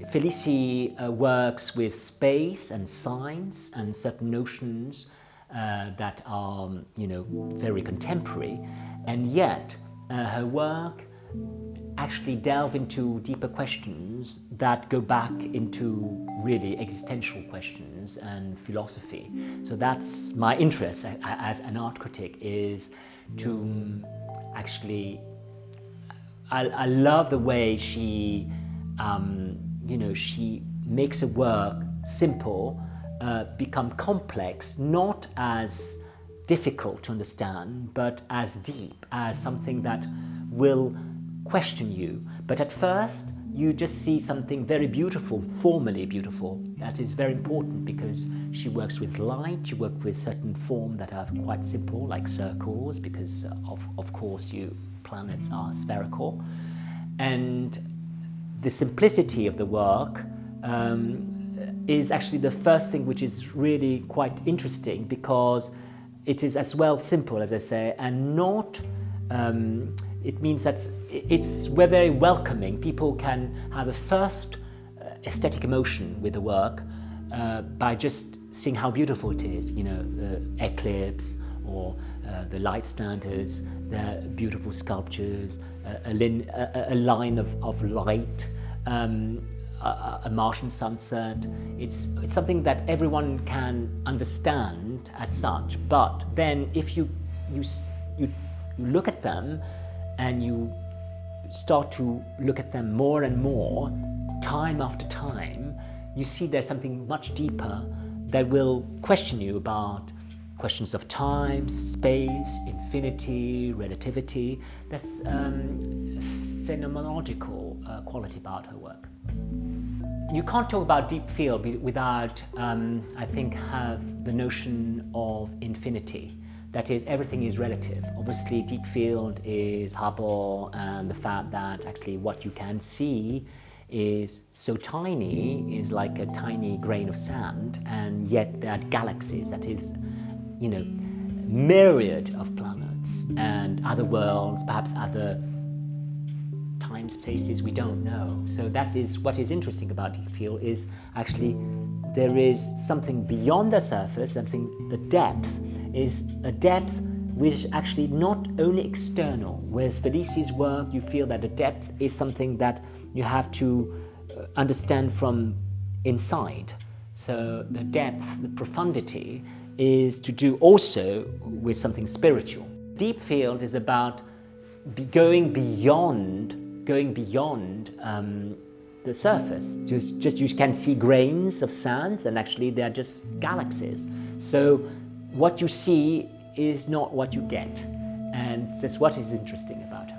Félicie works with space and science and certain notions that are, very contemporary, and yet her work actually delve into deeper questions that go back into really existential questions and philosophy. So that's my interest as an art critic, is to actually, I love the way she, she makes a work simple become complex, not as difficult to understand, but as deep, as something that will question you. But at first, you just see something very beautiful, formally beautiful. That is very important because she works with light, she works with certain forms that are quite simple, like circles, because of course planets are spherical. And the simplicity of the work is actually the first thing which is really quite interesting, because it is as well simple, as I say, and not, it means that we're very welcoming. People can have a first aesthetic emotion with the work by just seeing how beautiful it is, the eclipse, or the light standards, the beautiful sculptures, a line of light, a Martian sunset. It's something that everyone can understand as such. But then if you look at them and you start to look at them more and more, time after time, you see there's something much deeper that will question you about questions of time, space, infinity, relativity. There's phenomenological quality about her work. You can't talk about deep field without, I think, have the notion of infinity. That is, everything is relative. Obviously, deep field is Hubble, and the fact that actually what you can see is so tiny, is like a tiny grain of sand, and yet there are galaxies, that is, myriad of planets and other worlds, perhaps other time spaces we don't know. So that is what is interesting about deep field, is actually there is something beyond the surface, something, the depth is a depth which is actually not only external, whereas Félicie's work, you feel that the depth is something that you have to understand from inside. So the depth, the profundity, is to do also with something spiritual. Deep field is about going beyond the surface. Just you can see grains of sand, and actually they are just galaxies. So what you see is not what you get, and that's what is interesting about her.